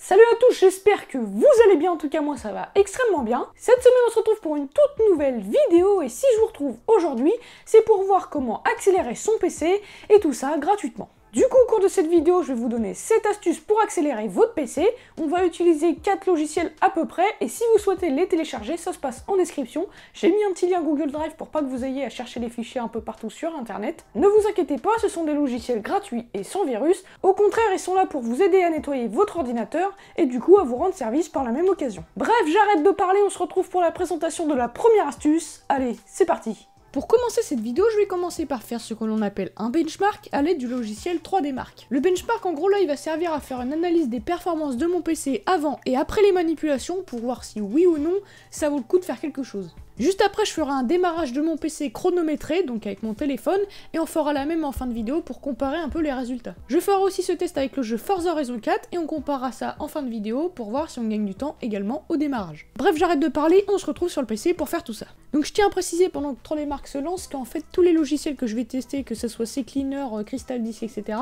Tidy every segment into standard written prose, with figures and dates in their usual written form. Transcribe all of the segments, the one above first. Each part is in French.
Salut à tous, j'espère que vous allez bien, en tout cas moi ça va extrêmement bien. Cette semaine on se retrouve pour une toute nouvelle vidéo et si je vous retrouve aujourd'hui, c'est pour voir comment accélérer son PC et tout ça gratuitement. Du coup au cours de cette vidéo, je vais vous donner 7 astuces pour accélérer votre PC. On va utiliser 4 logiciels à peu près et si vous souhaitez les télécharger, ça se passe en description. J'ai mis un petit lien Google Drive pour pas que vous ayez à chercher les fichiers un peu partout sur internet. Ne vous inquiétez pas, ce sont des logiciels gratuits et sans virus. Au contraire, ils sont là pour vous aider à nettoyer votre ordinateur et du coup à vous rendre service par la même occasion. Bref, j'arrête de parler, on se retrouve pour la présentation de la première astuce. Allez, c'est parti! Pour commencer cette vidéo, je vais commencer par faire ce que l'on appelle un benchmark à l'aide du logiciel 3D Mark. Le benchmark, en gros, là, il va servir à faire une analyse des performances de mon PC avant et après les manipulations pour voir si oui ou non ça vaut le coup de faire quelque chose. Juste après, je ferai un démarrage de mon PC chronométré, donc avec mon téléphone, et on fera la même en fin de vidéo pour comparer un peu les résultats. Je ferai aussi ce test avec le jeu Forza Horizon 4, et on comparera ça en fin de vidéo pour voir si on gagne du temps également au démarrage. Bref, j'arrête de parler, on se retrouve sur le PC pour faire tout ça. Donc je tiens à préciser pendant que 3D Mark se lance qu'en fait tous les logiciels que je vais tester, que ce soit CCleaner, Crystal Disk, etc.,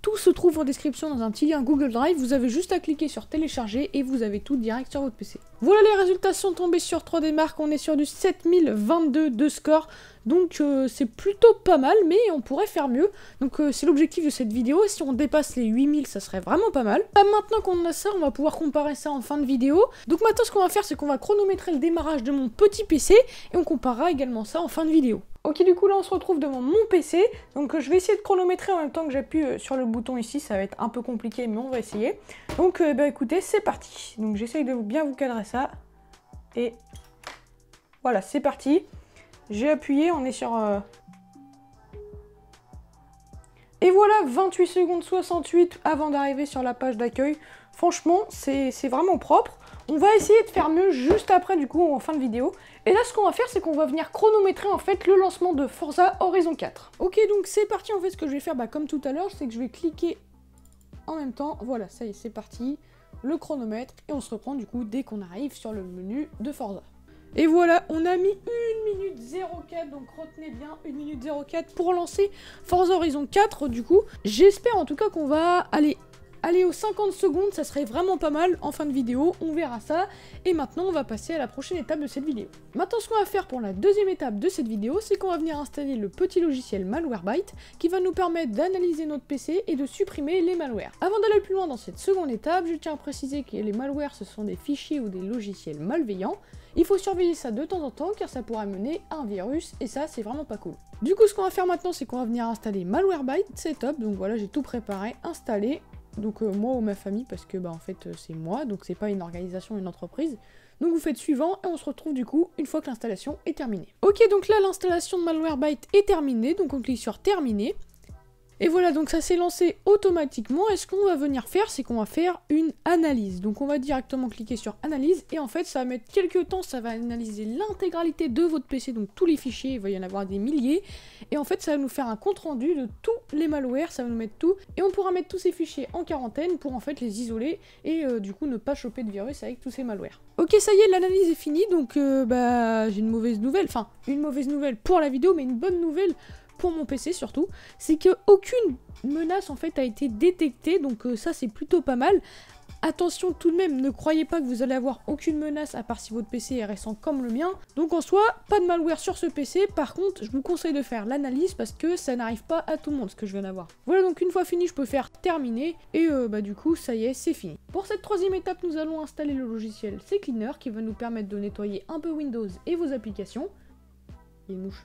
tout se trouve en description dans un petit lien Google Drive, vous avez juste à cliquer sur télécharger et vous avez tout direct sur votre PC. Voilà, les résultats sont tombés sur 3D Mark, on est sur du 7022 de score, donc c'est plutôt pas mal, mais on pourrait faire mieux. Donc c'est l'objectif de cette vidéo, si on dépasse les 8000 ça serait vraiment pas mal. Maintenant qu'on a ça, on va pouvoir comparer ça en fin de vidéo. Donc maintenant ce qu'on va faire, c'est qu'on va chronométrer le démarrage de mon petit PC, et on comparera également ça en fin de vidéo. Ok, du coup là on se retrouve devant mon PC, donc je vais essayer de chronométrer en même temps que j'appuie sur le bouton ici, ça va être un peu compliqué mais on va essayer. Donc bah écoutez, c'est parti. Donc j'essaye de bien vous cadrer ça, et voilà, c'est parti. J'ai appuyé, on est sur... Et voilà, 28 secondes 68 avant d'arriver sur la page d'accueil. Franchement, c'est vraiment propre. On va essayer de faire mieux juste après, du coup, en fin de vidéo. Et là, ce qu'on va faire, c'est qu'on va venir chronométrer, en fait, le lancement de Forza Horizon 4. Ok, donc c'est parti. En fait, ce que je vais faire, comme tout à l'heure, c'est que je vais cliquer en même temps. Voilà, ça y est, c'est parti. Le chronomètre. Et on se reprend, du coup, dès qu'on arrive sur le menu de Forza. Et voilà, on a mis 1 minute 04, donc retenez bien 1 minute 04 pour lancer Forza Horizon 4, du coup. J'espère en tout cas qu'on va aller aux 50 secondes, ça serait vraiment pas mal en fin de vidéo, on verra ça. Et maintenant, on va passer à la prochaine étape de cette vidéo. Maintenant, ce qu'on va faire pour la deuxième étape de cette vidéo, c'est qu'on va venir installer le petit logiciel Malwarebytes qui va nous permettre d'analyser notre PC et de supprimer les malwares. Avant d'aller plus loin dans cette seconde étape, je tiens à préciser que les malwares, ce sont des fichiers ou des logiciels malveillants. Il faut surveiller ça de temps en temps car ça pourrait mener à un virus et ça c'est vraiment pas cool. Du coup ce qu'on va faire maintenant c'est qu'on va venir installer Malwarebytes, c'est top, donc voilà j'ai tout préparé, installé, donc moi ou ma famille parce que en fait c'est moi, donc c'est pas une organisation, une entreprise. Donc vous faites suivant et on se retrouve du coup une fois que l'installation est terminée. Ok, donc là l'installation de Malwarebytes est terminée, donc on clique sur terminer. Et voilà, donc ça s'est lancé automatiquement, et ce qu'on va venir faire, c'est qu'on va faire une analyse. Donc on va directement cliquer sur analyse, et en fait ça va mettre quelques temps, ça va analyser l'intégralité de votre PC, donc tous les fichiers, il va y en avoir des milliers, et en fait ça va nous faire un compte rendu de tous les malwares, ça va nous mettre tout, et on pourra mettre tous ces fichiers en quarantaine pour en fait les isoler, et du coup ne pas choper de virus avec tous ces malwares. Ok, ça y est, l'analyse est finie, donc j'ai une mauvaise nouvelle, enfin une mauvaise nouvelle pour la vidéo, mais une bonne nouvelle pour mon PC surtout, c'est que aucune menace en fait a été détectée, donc ça c'est plutôt pas mal. Attention tout de même, ne croyez pas que vous allez avoir aucune menace à part si votre PC est récent comme le mien. Donc en soi, pas de malware sur ce PC, par contre je vous conseille de faire l'analyse parce que ça n'arrive pas à tout le monde ce que je viens d'avoir. Voilà, donc une fois fini je peux faire terminer et du coup ça y est, c'est fini. Pour cette troisième étape nous allons installer le logiciel CCleaner qui va nous permettre de nettoyer un peu Windows et vos applications. Il y a une mouche.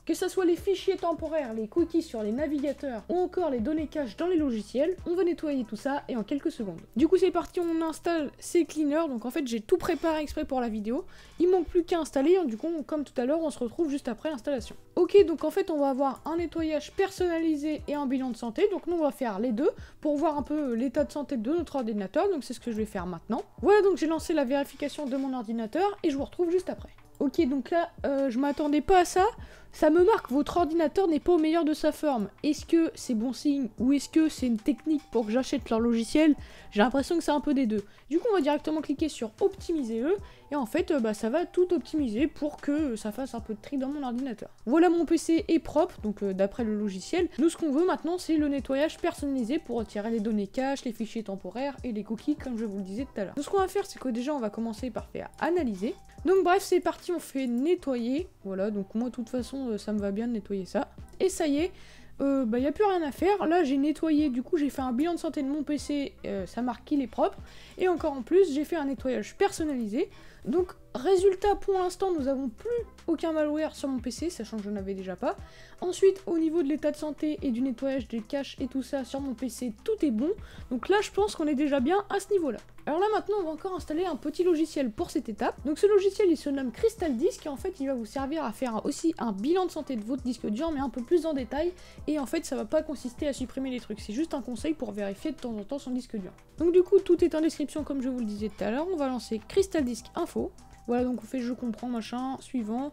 Que ce soit les fichiers temporaires, les cookies sur les navigateurs ou encore les données caches dans les logiciels, on va nettoyer tout ça et en quelques secondes. Du coup c'est parti, on installe CCleaner, donc en fait j'ai tout préparé exprès pour la vidéo. Il manque plus qu'à installer, du coup comme tout à l'heure on se retrouve juste après l'installation. Ok, donc en fait on va avoir un nettoyage personnalisé et un bilan de santé, donc nous on va faire les deux pour voir un peu l'état de santé de notre ordinateur, donc c'est ce que je vais faire maintenant. Voilà, donc j'ai lancé la vérification de mon ordinateur et je vous retrouve juste après. Ok, donc là, je m'attendais pas à ça. Ça me marque, votre ordinateur n'est pas au meilleur de sa forme. Est-ce que c'est bon signe ou est-ce que c'est une technique pour que j'achète leur logiciel? J'ai l'impression que c'est un peu des deux. Du coup, on va directement cliquer sur optimiser eux. Et en fait, ça va tout optimiser pour que ça fasse un peu de tri dans mon ordinateur. Voilà, mon PC est propre, donc d'après le logiciel. Nous, ce qu'on veut maintenant, c'est le nettoyage personnalisé pour retirer les données caches, les fichiers temporaires et les cookies, comme je vous le disais tout à l'heure. Donc, ce qu'on va faire, c'est que déjà, on va commencer par faire analyser. Donc bref, c'est parti, on fait nettoyer. Voilà, donc moi de toute façon ça me va bien de nettoyer ça. Et ça y est, il n'y a plus rien à faire. Là j'ai nettoyé, du coup j'ai fait un bilan de santé de mon PC, ça marque qu'il est propre. Et encore en plus, j'ai fait un nettoyage personnalisé. Donc résultat, pour l'instant nous n'avons plus aucun malware sur mon PC, sachant que je n'avais déjà pas. Ensuite, au niveau de l'état de santé et du nettoyage des caches et tout ça sur mon PC, tout est bon. Donc là je pense qu'on est déjà bien à ce niveau là. Alors là maintenant on va encore installer un petit logiciel pour cette étape. Donc ce logiciel il se nomme Crystal Disk et en fait il va vous servir à faire aussi un bilan de santé de votre disque dur mais un peu plus en détail. Et en fait ça va pas consister à supprimer les trucs, c'est juste un conseil pour vérifier de temps en temps son disque dur. Donc du coup tout est en description comme je vous le disais tout à l'heure. On va lancer Crystal Disk Info. Voilà, donc on fait je comprends machin, suivant,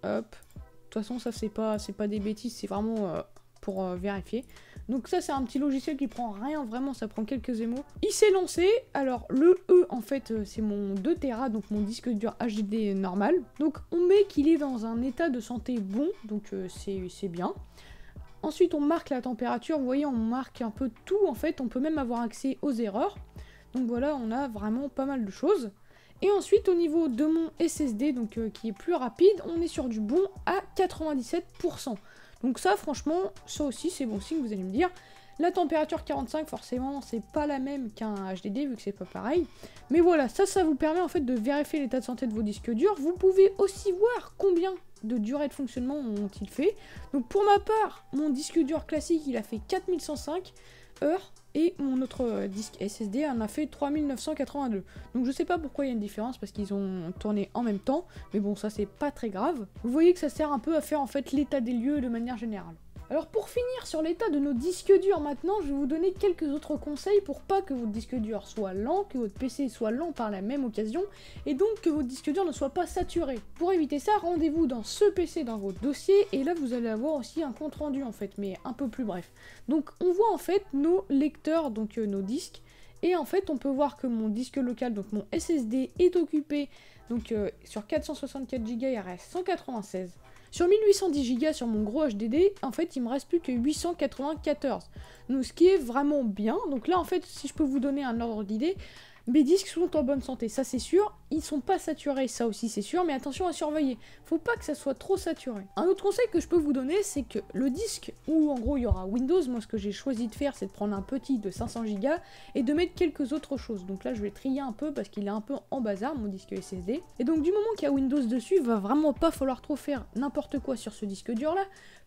hop. De toute façon ça c'est pas des bêtises, c'est vraiment pour vérifier. Donc ça c'est un petit logiciel qui prend rien vraiment, ça prend quelques émaux. Il s'est lancé, alors le E en fait c'est mon 2 Tera, donc mon disque dur HDD normal. Donc on met qu'il est dans un état de santé bon, donc c'est bien. Ensuite on marque la température, vous voyez on marque un peu tout en fait, on peut même avoir accès aux erreurs. Donc voilà, on a vraiment pas mal de choses. Et ensuite au niveau de mon SSD, donc qui est plus rapide, on est sur du bon à 97%. Donc ça franchement, ça aussi c'est bon signe, vous allez me dire. La température 45 forcément c'est pas la même qu'un HDD vu que c'est pas pareil. Mais voilà, ça vous permet en fait de vérifier l'état de santé de vos disques durs. Vous pouvez aussi voir combien de durée de fonctionnement ont-ils fait. Donc pour ma part, mon disque dur classique il a fait 4105 heures. Et mon autre disque SSD en a fait 3982. Donc je sais pas pourquoi il y a une différence parce qu'ils ont tourné en même temps. Mais bon ça c'est pas très grave. Vous voyez que ça sert un peu à faire en fait l'état des lieux de manière générale. Alors pour finir sur l'état de nos disques durs maintenant, je vais vous donner quelques autres conseils pour pas que votre disque dur soit lent, que votre PC soit lent par la même occasion, et donc que votre disque dur ne soit pas saturé. Pour éviter ça, rendez-vous dans ce PC dans votre dossier, et là vous allez avoir aussi un compte rendu en fait, mais un peu plus bref. Donc on voit en fait nos lecteurs, donc nos disques, et en fait on peut voir que mon disque local, donc mon SSD, est occupé donc sur 464 Go, il reste 196. Sur 1810 Go sur mon gros HDD, en fait, il me reste plus que 894. Donc, ce qui est vraiment bien. Donc là, en fait, si je peux vous donner un ordre d'idée, mes disques sont en bonne santé, ça c'est sûr. Ils sont pas saturés, ça aussi c'est sûr, mais attention à surveiller. Faut pas que ça soit trop saturé. Un autre conseil que je peux vous donner, c'est que le disque où en gros il y aura Windows, moi ce que j'ai choisi de faire, c'est de prendre un petit de 500 Go et de mettre quelques autres choses. Donc là, je vais trier un peu parce qu'il est un peu en bazar, mon disque SSD. Et donc du moment qu'il y a Windows dessus, il va vraiment pas falloir trop faire n'importe quoi sur ce disque dur là.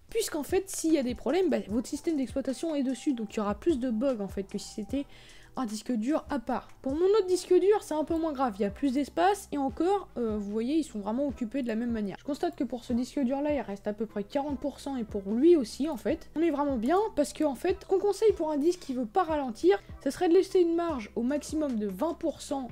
Puisqu'en fait, s'il y a des problèmes, votre système d'exploitation est dessus, donc il y aura plus de bugs en fait que si c'était un disque dur à part. Pour mon autre disque dur, c'est un peu moins grave, il y a plus d'espace et encore, vous voyez, ils sont vraiment occupés de la même manière. Je constate que pour ce disque dur là, il reste à peu près 40% et pour lui aussi en fait. On est vraiment bien parce que en fait, qu'on conseille pour un disque qui veut pas ralentir, ça serait de laisser une marge au maximum de 20%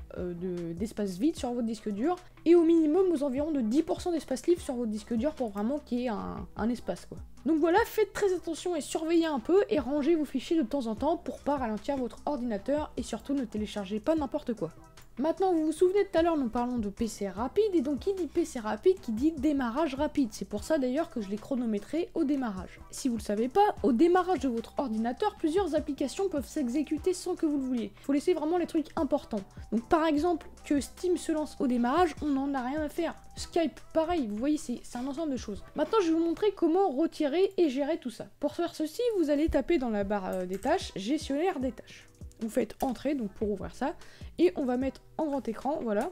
d'espace vide sur votre disque dur et au minimum aux environs de 10% d'espace libre sur votre disque dur pour vraiment qu'il y ait un espace quoi. Donc voilà, faites très attention et surveillez un peu et rangez vos fichiers de temps en temps pour pas ralentir votre ordinateur et surtout ne téléchargez pas n'importe quoi. Maintenant, vous vous souvenez tout à l'heure, nous parlons de PC rapide, et donc qui dit PC rapide, qui dit démarrage rapide. C'est pour ça d'ailleurs que je l'ai chronométré au démarrage. Si vous le savez pas, au démarrage de votre ordinateur, plusieurs applications peuvent s'exécuter sans que vous le vouliez. Il faut laisser vraiment les trucs importants. Donc par exemple, que Steam se lance au démarrage, on n'en a rien à faire. Skype, pareil, vous voyez, c'est un ensemble de choses. Maintenant, je vais vous montrer comment retirer et gérer tout ça. Pour faire ceci, vous allez taper dans la barre des tâches, gestionnaire des tâches. Vous faites entrée donc pour ouvrir ça et on va mettre en grand écran, voilà.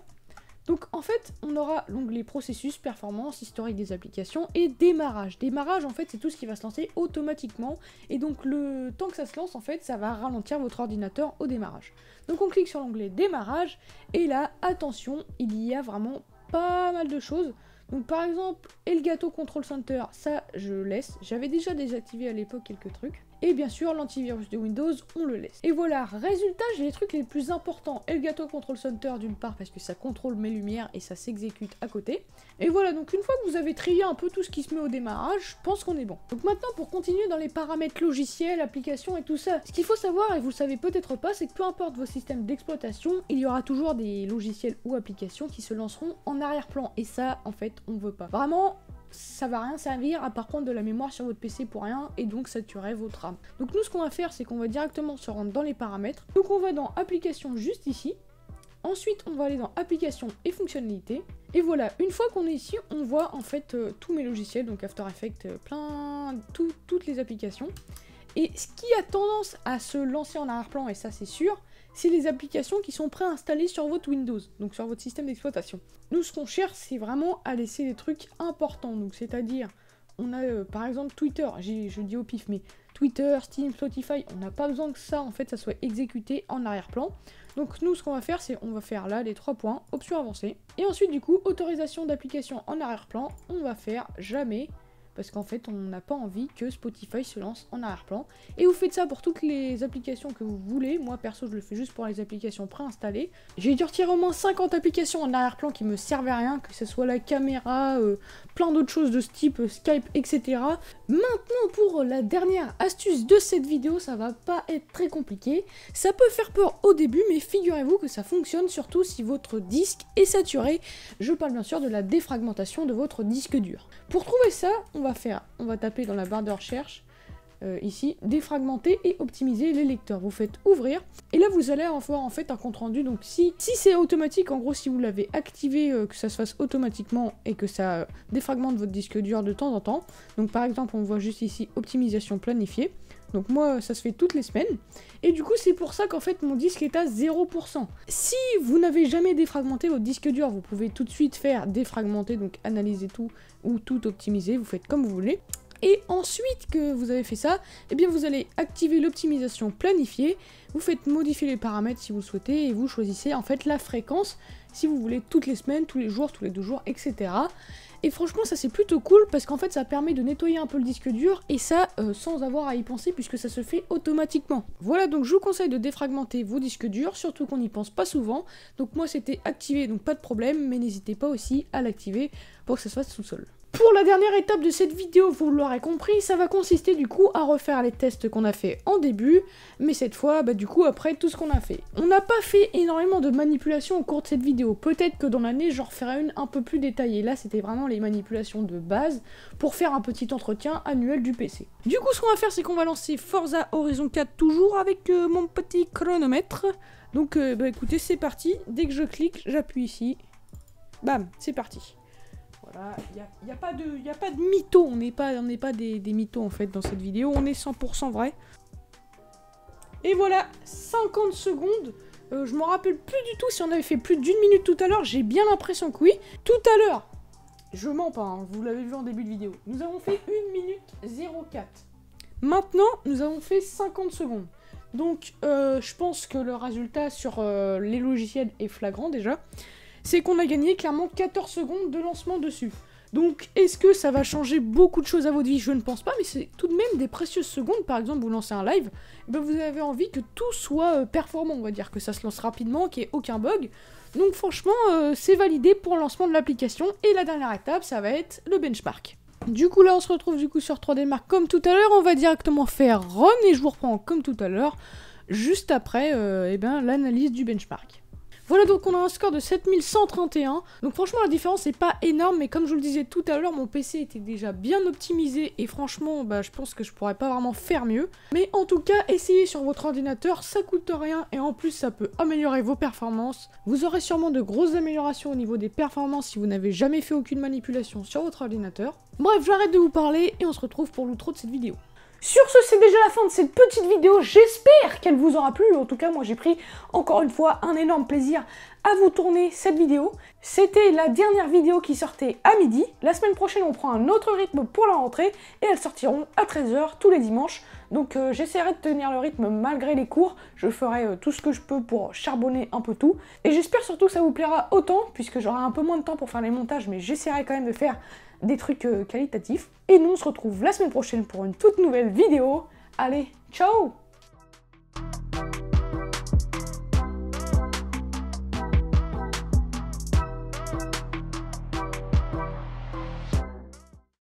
Donc en fait on aura l'onglet processus, performance, historique des applications et démarrage. Démarrage en fait c'est tout ce qui va se lancer automatiquement et donc le temps que ça se lance en fait ça va ralentir votre ordinateur au démarrage. Donc on clique sur l'onglet démarrage et là attention il y a vraiment pas mal de choses. Donc par exemple Elgato Control Center, ça je laisse, j'avais déjà désactivé à l'époque quelques trucs. Et bien sûr, l'antivirus de Windows, on le laisse. Et voilà, résultat, j'ai les trucs les plus importants. Elgato Control Center d'une part, parce que ça contrôle mes lumières et ça s'exécute à côté. Et voilà, donc une fois que vous avez trié un peu tout ce qui se met au démarrage, je pense qu'on est bon. Donc maintenant, pour continuer dans les paramètres logiciels, applications et tout ça, ce qu'il faut savoir, et vous le savez peut-être pas, c'est que peu importe vos systèmes d'exploitation, il y aura toujours des logiciels ou applications qui se lanceront en arrière-plan. Et ça, en fait, on veut pas. Vraiment, ça va rien servir à part prendre de la mémoire sur votre PC pour rien et donc saturer votre RAM. Donc nous, ce qu'on va faire, c'est qu'on va directement se rendre dans les paramètres. Donc on va dans applications juste ici. Ensuite, on va aller dans applications et fonctionnalités. Et voilà, une fois qu'on est ici, on voit en fait tous mes logiciels, donc After Effects, toutes les applications. Et ce qui a tendance à se lancer en arrière-plan, et ça c'est sûr, c'est les applications qui sont préinstallées sur votre Windows, donc sur votre système d'exploitation. Nous, ce qu'on cherche, c'est vraiment à laisser les trucs importants, donc c'est-à-dire, on a par exemple Twitter, je dis au pif, mais Twitter, Steam, Spotify, on n'a pas besoin que ça, en fait, ça soit exécuté en arrière-plan. Donc nous, ce qu'on va faire, c'est on va faire là les 3 points, option avancée, et ensuite du coup, autorisation d'application en arrière-plan, on va faire jamais, parce qu'en fait, on n'a pas envie que Spotify se lance en arrière-plan. Et vous faites ça pour toutes les applications que vous voulez. Moi, perso, je le fais juste pour les applications préinstallées. J'ai dû retirer au moins 50 applications en arrière-plan qui me servaient à rien, que ce soit la caméra, plein d'autres choses de ce type, Skype, etc. Maintenant, pour la dernière astuce de cette vidéo, ça va pas être très compliqué. Ça peut faire peur au début, mais figurez-vous que ça fonctionne surtout si votre disque est saturé. Je parle bien sûr de la défragmentation de votre disque dur. Pour trouver ça, on va taper dans la barre de recherche, ici, défragmenter et optimiser les lecteurs. Vous faites ouvrir, et là vous allez avoir en fait un compte rendu. Donc si c'est automatique, en gros si vous l'avez activé, que ça se fasse automatiquement et que ça défragmente votre disque dur de temps en temps. Donc par exemple, on voit juste ici, optimisation planifiée. Donc moi, ça se fait toutes les semaines. Et du coup, c'est pour ça qu'en fait, mon disque est à 0%. Si vous n'avez jamais défragmenté votre disque dur, vous pouvez tout de suite faire défragmenter, donc analyser tout ou tout optimiser. Vous faites comme vous voulez. Et ensuite que vous avez fait ça, eh bien vous allez activer l'optimisation planifiée. Vous faites modifier les paramètres si vous le souhaitez et vous choisissez en fait la fréquence si vous voulez toutes les semaines, tous les jours, tous les 2 jours, etc. Et franchement, ça c'est plutôt cool parce qu'en fait ça permet de nettoyer un peu le disque dur et ça sans avoir à y penser puisque ça se fait automatiquement. Voilà, donc je vous conseille de défragmenter vos disques durs, surtout qu'on n'y pense pas souvent. Donc moi c'était activé, donc pas de problème, mais n'hésitez pas aussi à l'activer pour que ça se fasse tout seul. Pour la dernière étape de cette vidéo, vous l'aurez compris, ça va consister du coup à refaire les tests qu'on a fait en début, mais cette fois, du coup, après tout ce qu'on a fait. On n'a pas fait énormément de manipulations au cours de cette vidéo, peut-être que dans l'année, j'en referai une un peu plus détaillée. Là, c'était vraiment les manipulations de base pour faire un petit entretien annuel du PC. Du coup, ce qu'on va faire, c'est qu'on va lancer Forza Horizon 4 toujours avec mon petit chronomètre. Donc, écoutez, c'est parti. Dès que je clique, j'appuie ici. Bam, c'est parti. Voilà, il n'y a pas de mytho, on n'est pas des mythos en fait dans cette vidéo, on est 100% vrai. Et voilà, 50 secondes, je me rappelle plus du tout si on avait fait plus d'1 minute tout à l'heure, j'ai bien l'impression que oui. Tout à l'heure, je mens pas, hein, vous l'avez vu en début de vidéo, nous avons fait 1 minute 04. Maintenant, nous avons fait 50 secondes. Donc, je pense que le résultat sur les logiciels est flagrant déjà. C'est qu'on a gagné clairement 14 secondes de lancement dessus. Donc, est-ce que ça va changer beaucoup de choses à votre vie? Je ne pense pas, mais c'est tout de même des précieuses secondes. Par exemple, vous lancez un live, vous avez envie que tout soit performant, on va dire, que ça se lance rapidement, qu'il n'y ait aucun bug. Donc franchement, c'est validé pour le lancement de l'application. Et la dernière étape, ça va être le benchmark. Du coup, là, on se retrouve du coup sur 3D Mark comme tout à l'heure. On va directement faire run et je vous reprends comme tout à l'heure, juste après l'analyse du benchmark. Voilà, donc on a un score de 7131, donc franchement la différence n'est pas énorme, mais comme je vous le disais tout à l'heure, mon PC était déjà bien optimisé, et franchement, je pense que je pourrais pas vraiment faire mieux. Mais en tout cas, essayez sur votre ordinateur, ça coûte rien, et en plus ça peut améliorer vos performances. Vous aurez sûrement de grosses améliorations au niveau des performances si vous n'avez jamais fait aucune manipulation sur votre ordinateur. Bref, j'arrête de vous parler, et on se retrouve pour l'outro de cette vidéo. Sur ce, c'est déjà la fin de cette petite vidéo, j'espère qu'elle vous aura plu. En tout cas, moi j'ai pris encore une fois un énorme plaisir à vous tourner cette vidéo. C'était la dernière vidéo qui sortait à midi. La semaine prochaine, on prend un autre rythme pour la rentrée et elles sortiront à 13 h tous les dimanches. Donc j'essaierai de tenir le rythme malgré les cours. Je ferai tout ce que je peux pour charbonner un peu tout. Et j'espère surtout que ça vous plaira autant, puisque j'aurai un peu moins de temps pour faire les montages, mais j'essaierai quand même de faire des trucs qualitatifs. Et nous, on se retrouve la semaine prochaine pour une toute nouvelle vidéo. Allez, ciao!